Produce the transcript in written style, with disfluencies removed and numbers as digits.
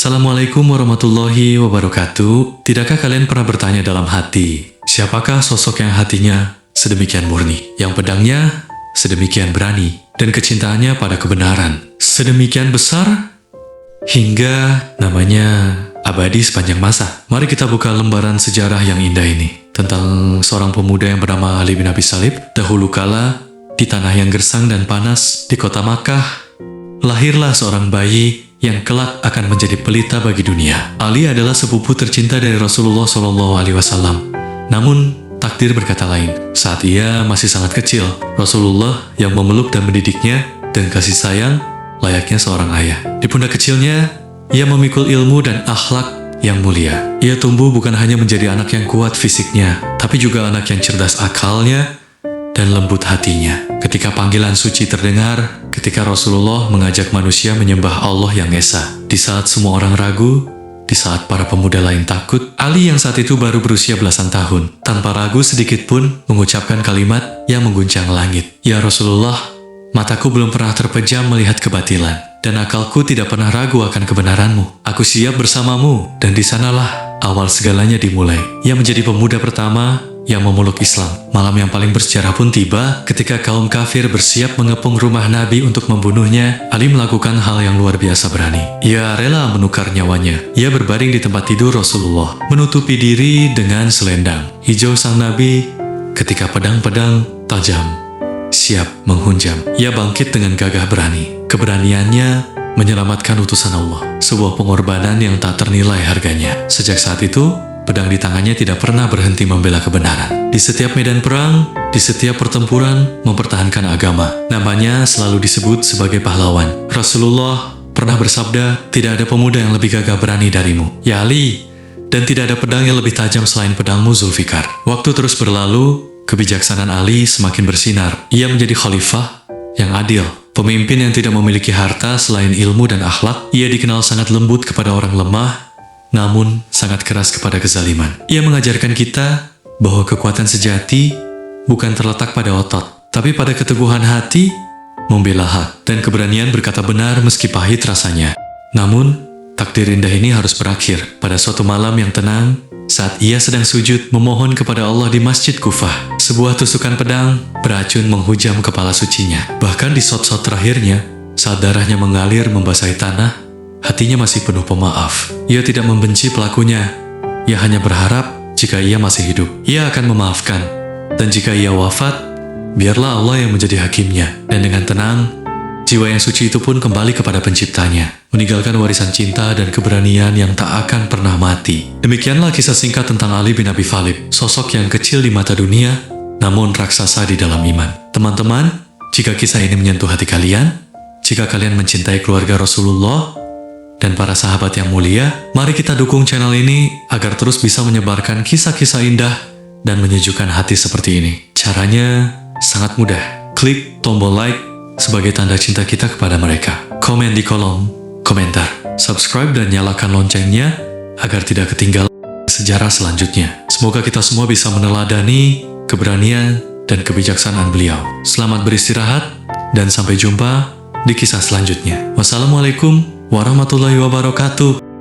Assalamualaikum warahmatullahi wabarakatuh. Tidakkah kalian pernah bertanya dalam hati, siapakah sosok yang hatinya sedemikian murni, yang pedangnya sedemikian berani, dan kecintaannya pada kebenaran sedemikian besar, hingga namanya abadi sepanjang masa? Mari kita buka lembaran sejarah yang indah ini, tentang seorang pemuda yang bernama Ali bin Abi Thalib. Dahulu kala, di tanah yang gersang dan panas, di kota Makkah, lahirlah seorang bayi yang kelak akan menjadi pelita bagi dunia. Ali adalah sepupu tercinta dari Rasulullah SAW. Namun, takdir berkata lain. Saat ia masih sangat kecil, Rasulullah yang memeluk dan mendidiknya dan kasih sayang layaknya seorang ayah. Di pundak kecilnya, ia memikul ilmu dan akhlak yang mulia. Ia tumbuh bukan hanya menjadi anak yang kuat fisiknya, tapi juga anak yang cerdas akalnya dan lembut hatinya. Ketika panggilan suci terdengar, ketika Rasulullah mengajak manusia menyembah Allah yang Esa, di saat semua orang ragu, di saat para pemuda lain takut, Ali yang saat itu baru berusia belasan tahun, tanpa ragu sedikit pun mengucapkan kalimat yang mengguncang langit. Ya Rasulullah, mataku belum pernah terpejam melihat kebatilan, dan akalku tidak pernah ragu akan kebenaranmu. Aku siap bersamamu, dan di sanalah awal segalanya dimulai. Ia menjadi pemuda pertama yang memeluk Islam. Malam yang paling bersejarah pun tiba ketika kaum kafir bersiap mengepung rumah Nabi untuk membunuhnya. Ali melakukan hal yang luar biasa berani. Ia rela menukar nyawanya. Ia berbaring di tempat tidur Rasulullah, menutupi diri dengan selendang hijau sang Nabi ketika pedang-pedang tajam siap menghunjam. Ia bangkit dengan gagah berani. Keberaniannya menyelamatkan utusan Allah, sebuah pengorbanan yang tak ternilai harganya. Sejak saat itu, pedang di tangannya tidak pernah berhenti membela kebenaran. Di setiap medan perang, di setiap pertempuran, mempertahankan agama. Namanya selalu disebut sebagai pahlawan. Rasulullah pernah bersabda, tidak ada pemuda yang lebih gagah berani darimu, ya Ali, dan tidak ada pedang yang lebih tajam selain pedangmu, Zulfikar. Waktu terus berlalu, kebijaksanaan Ali semakin bersinar. Ia menjadi khalifah yang adil, pemimpin yang tidak memiliki harta selain ilmu dan akhlak. Ia dikenal sangat lembut kepada orang lemah, namun sangat keras kepada kezaliman. Ia mengajarkan kita bahwa kekuatan sejati bukan terletak pada otot, tapi pada keteguhan hati, membela hak, dan keberanian berkata benar meski pahit rasanya. Namun, takdir indah ini harus berakhir. Pada suatu malam yang tenang, saat ia sedang sujud memohon kepada Allah di Masjid Kufah, sebuah tusukan pedang beracun menghujam kepala sucinya. Bahkan di shot-shot terakhirnya, saat darahnya mengalir membasahi tanah, hatinya masih penuh pemaaf. Ia tidak membenci pelakunya. Ia hanya berharap jika ia masih hidup, ia akan memaafkan. Dan jika ia wafat, biarlah Allah yang menjadi hakimnya. Dan dengan tenang, jiwa yang suci itu pun kembali kepada penciptanya, meninggalkan warisan cinta dan keberanian yang tak akan pernah mati. Demikianlah kisah singkat tentang Ali bin Abi Thalib, sosok yang kecil di mata dunia, namun raksasa di dalam iman. Teman-teman, jika kisah ini menyentuh hati kalian, jika kalian mencintai keluarga Rasulullah dan para sahabat yang mulia, mari kita dukung channel ini agar terus bisa menyebarkan kisah-kisah indah dan menyejukkan hati seperti ini. Caranya sangat mudah. Klik tombol like sebagai tanda cinta kita kepada mereka. Komen di kolom komentar. Subscribe dan nyalakan loncengnya agar tidak ketinggalan sejarah selanjutnya. Semoga kita semua bisa meneladani keberanian dan kebijaksanaan beliau. Selamat beristirahat dan sampai jumpa di kisah selanjutnya. Wassalamualaikum warahmatullahi wabarakatuh.